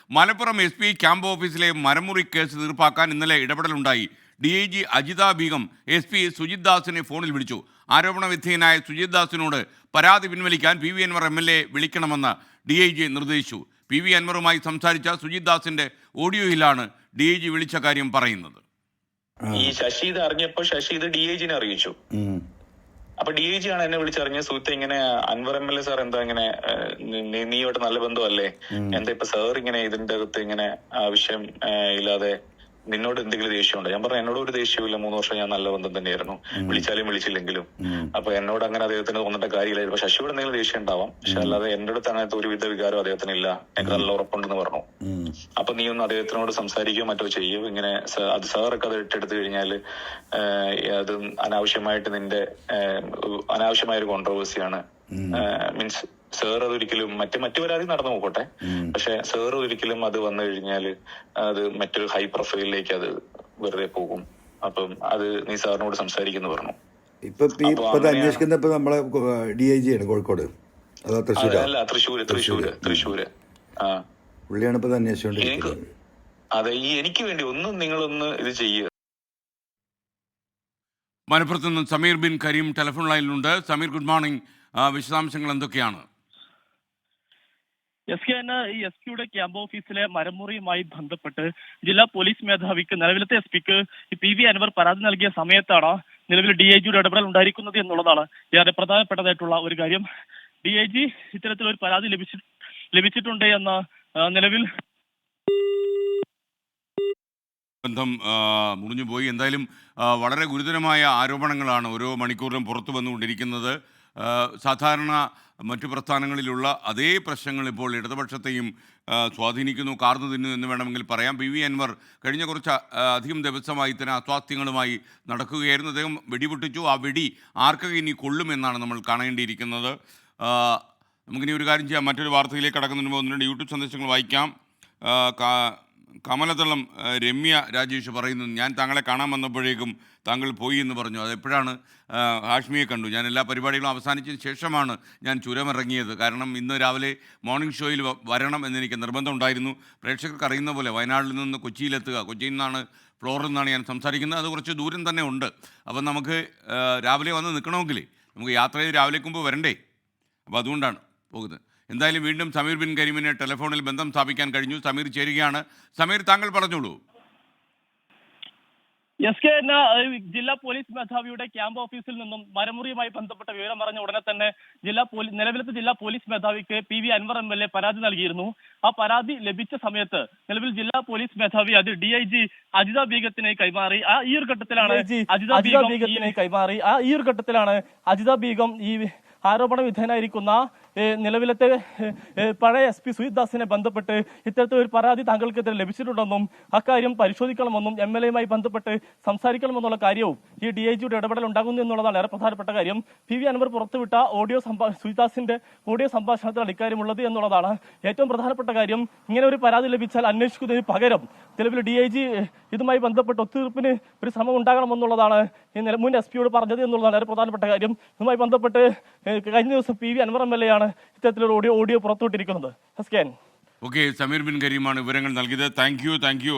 Malappuram SP camp ഓഫീസിലെ മരമുറി case തീർപ്പാക്കാൻ ഇന്നലെ ഇടപെടലുണ്ടായി. DIG അജിത ബീഗം SP സുജിത് ദാസിനെ ഫോണിൽ വിളിച്ചു. ആരോപണ വിധേയനായ സുജിത് ദാസിനോട് പരാതി പിൻവലിക്കാൻ PV അൻവർ MLA വിളിക്കണമെന്ന് DIG നിർദ്ദേശിച്ചു. PV അൻവറുമായി സംസാരിച്ച സുജിത് ദാസിന്റെ ഓഡിയോയിലാണ് DIG വിളിച്ച കാര്യം പറയുന്നത്. ഈ ശശി ഇത് അറിഞ്ഞപ്പോ ശശി ഇത് DIG-നെ അറിയിച്ചു. അപ്പൊ DIG ആണ് എന്നെ വിളിച്ചറിഞ്ഞ സുഹൃത്തെ ഇങ്ങനെ അൻവർ MLA സാർ എന്താ ഇങ്ങനെ നീയോട്ട് നല്ല ബന്ധമല്ലേ, എന്താ ഇപ്പൊ സാർ ഇങ്ങനെ ഇതിന്റെ അകത്ത് ഇങ്ങനെ ആവശ്യം ഇല്ലാതെ നിന്നോട് എന്തെങ്കിലും ദേഷ്യമുണ്ടോ? ഞാൻ പറഞ്ഞു എന്നോട് ഒരു ദേഷ്യമില്ല, 3 വർഷം ഞാൻ നല്ല ബന്ധം തന്നെയായിരുന്നു, വിളിച്ചാലും വിളിച്ചില്ലെങ്കിലും. അപ്പൊ എന്നോട് അങ്ങനെ അദ്ദേഹത്തിന് തോന്നിട്ട കാര്യമില്ല. ഇപ്പൊ ശശിയോട് എന്തെങ്കിലും ദേഷ്യം ഉണ്ടാവാം, പക്ഷെ അല്ലാതെ എന്റെ അടുത്ത് അങ്ങനത്തെ ഒരുവിധ വികാരം അദ്ദേഹത്തിന് ഇല്ല, എനിക്ക് നല്ല ഉറപ്പുണ്ടെന്ന് പറഞ്ഞു. അപ്പൊ നീ ഒന്ന് അദ്ദേഹത്തിനോട് സംസാരിക്കുകയോ മറ്റോ ചെയ്യോ, ഇങ്ങനെ അത് സാറൊക്കെ അത് ഇട്ടെടുത്തു കഴിഞ്ഞാല് അത് അനാവശ്യമായിട്ട് നിന്റെ അനാവശ്യമായ ഒരു കോൺട്രവേഴ്സിയാണ്. മീൻസ് സാർ അതൊരിക്കലും മറ്റു പരാതി നടന്നു നോക്കട്ടെ, പക്ഷെ സാർ ഒരിക്കലും അത് വന്നു കഴിഞ്ഞാല് അത് മറ്റൊരു ഹൈ പ്രൊഫൈലിലേക്ക് അത് വെറുതെ പോകും. അപ്പം അത് നീ സാറിനോട് സംസാരിക്കുന്നു പറഞ്ഞു. നമ്മളെ DIG ആണ് കോഴിക്കോട്, അല്ല തൃശ്ശൂര്. പുള്ളിയാണ് ഇപ്പൊ അന്വേഷിച്ചുകൊണ്ടിരിക്കുന്നത്. അതെ, ഈ എനിക്ക് വേണ്ടി നിങ്ങളൊന്ന് ഇത് ചെയ്യുക. മലപ്പുറത്ത് നിന്ന് സമീർ ബിൻ കരീം ടെലിഫോൺ ലൈനിലുണ്ട്. Sameer, good morning. വിശദാംശങ്ങൾ എന്തൊക്കെയാണ്? ഈ SP-യുടെ ക്യാമ്പ് ഓഫീസിലെ മരമുറിയുമായി ബന്ധപ്പെട്ട് ജില്ലാ പോലീസ് മേധാവിക്ക് നിലവിലത്തെ SP-ക്ക് PV അൻവർ പരാതി നൽകിയ സമയത്താണ് നിലവിൽ DIG-യുടെ ഇടപെടൽ ഉണ്ടായിരിക്കുന്നത് എന്നുള്ളതാണ് ഏറെ പ്രധാനപ്പെട്ടതായിട്ടുള്ള ഒരു കാര്യം. DIG ഇത്തരത്തിലൊരു പരാതി ലഭിച്ചിട്ടുണ്ട് എന്ന് നിലവിൽ ബന്ധം മുറിഞ്ഞുപോയി. എന്തായാലും വളരെ ഗുരുതരമായ ആരോപണങ്ങളാണ് ഓരോ മണിക്കൂറിലും പുറത്തു വന്നുകൊണ്ടിരിക്കുന്നത്. സാധാരണ മറ്റു പ്രസ്ഥാനങ്ങളിലുള്ള അതേ പ്രശ്നങ്ങൾ ഇപ്പോൾ ഇടതുപക്ഷത്തെയും സ്വാധീനിക്കുന്നു, കാർന്നു തിന്നു എന്ന് വേണമെങ്കിൽ പറയാം. PV അൻവർ കഴിഞ്ഞ കുറച്ച് അധികം ദിവസമായി തന്നെ അസ്വാസ്ഥ്യങ്ങളുമായി നടക്കുകയായിരുന്നു. അദ്ദേഹം വെടിപൊട്ടിച്ചു. ആ വെടി ആർക്കൊക്കെ ഇനി കൊള്ളുമെന്നാണ് നമ്മൾ കാണേണ്ടിയിരിക്കുന്നത്. നമുക്കിനി ഒരു കാര്യം ചെയ്യാം, മറ്റൊരു വാർത്തയിലേക്ക് കടക്കുന്നതിന് മുമ്പ് 1-2 യൂട്യൂബ് സന്ദേശങ്ങൾ വായിക്കാം. കമലതളം രമ്യ രാജേഷ് പറയുന്നു, ഞാൻ താങ്കളെ കാണാൻ വന്നപ്പോഴേക്കും താങ്കൾ പോയി എന്ന് പറഞ്ഞു. അതെപ്പോഴാണ്? ഹാഷ്മിയെ കണ്ടു. ഞാൻ എല്ലാ പരിപാടികളും അവസാനിച്ചതിന് ശേഷമാണ് ഞാൻ ചുരമിറങ്ങിയത്. കാരണം ഇന്ന് രാവിലെ മോർണിംഗ് ഷോയിൽ വരണം എന്നെനിക്ക് നിർബന്ധമുണ്ടായിരുന്നു. പ്രേക്ഷകർക്ക് അറിയുന്ന പോലെ വയനാട്ടിൽ നിന്ന് കൊച്ചിയിലെത്തുക, കൊച്ചിയിൽ നിന്നാണ് ഫ്ലോറിൽ നിന്നാണ് ഞാൻ സംസാരിക്കുന്നത്. അത് കുറച്ച് ദൂരം തന്നെ ഉണ്ട്. അപ്പം നമുക്ക് രാവിലെ വന്ന് നിൽക്കണമെങ്കിൽ നമുക്ക് യാത്ര ചെയ്ത് രാവിലേക്ക് മുമ്പ് വരണ്ടേ? അപ്പോൾ അതുകൊണ്ടാണ് പോകുന്നത്. എന്തായാലും വീണ്ടും സമീർ ബിൻ കരീമിനെ ടെലിഫോണിൽ ബന്ധം സ്ഥാപിക്കാൻ കഴിഞ്ഞു. സമീർ ചേരുകയാണ്. സമീർ, താങ്കൾ പറഞ്ഞോളൂ. ജില്ലാ പോലീസ് മേധാവിയുടെ ക്യാമ്പ് ഓഫീസിൽ നിന്നും മരമുറിയുമായി ബന്ധപ്പെട്ട വിവരം അറിഞ്ഞ ഉടനെ തന്നെ നിലവിലത്തെ ജില്ലാ പോലീസ് മേധാവിക്ക് PV അൻവർ MLA പരാതി നൽകിയിരുന്നു. ആ പരാതി ലഭിച്ച സമയത്ത് നിലവിൽ ജില്ലാ പോലീസ് മേധാവി അത് DIG അജിത ബീഗത്തിനെ കൈമാറി. ഈ ഒരു ഘട്ടത്തിലാണ് അജിത ബീഗം ഈ ആരോപണ വിധേയനായിരിക്കുന്ന നിലവിലത്തെ പഴയ SP സുജിത് ദാസിനെ ബന്ധപ്പെട്ട് ഇത്തരത്തിലൊരു പരാതി താങ്കൾക്കെതിരെ ലഭിച്ചിട്ടുണ്ടെന്നും അക്കാര്യം പരിശോധിക്കണമെന്നും MLA-യുമായി ബന്ധപ്പെട്ട് സംസാരിക്കണമെന്നുള്ള കാര്യവും ഈ DIG-യുടെ ഇടപെടൽ ഉണ്ടാകുന്നു എന്നുള്ളതാണ് ഏറെ പ്രധാനപ്പെട്ട കാര്യം. PV അൻവർ പുറത്തുവിട്ട സുജിത് ദാസിന്റെ ഓഡിയോ സംഭാഷണത്തിലാണ് ഇക്കാര്യമുള്ളത് എന്നുള്ളതാണ് ഏറ്റവും പ്രധാനപ്പെട്ട കാര്യം. ഇങ്ങനെ ഒരു പരാതി ലഭിച്ചാൽ അന്വേഷിക്കുന്നതിന് പകരം നിലവിൽ DIG ഇതുമായി ബന്ധപ്പെട്ട് ഒത്തുതീർപ്പിന് ഒരു ശ്രമം ഉണ്ടാകണമെന്നുള്ളതാണ് ഈ മുൻ SP-യോട് പറഞ്ഞത് എന്നുള്ളതാണ് ഏറെ പ്രധാനപ്പെട്ട കാര്യം. ഇതുമായി ബന്ധപ്പെട്ട് കഴിഞ്ഞ ദിവസം PV അൻവർ MLA-യാണ് ഇത്തരത്തിലൊരു ഓഡിയോ പുറത്തുവിട്ടിരിക്കുന്നത്. ഓക്കെ, സമീർ ബിൻ കരീമാണ് വിവരങ്ങൾ നൽകിയത്. Thank you.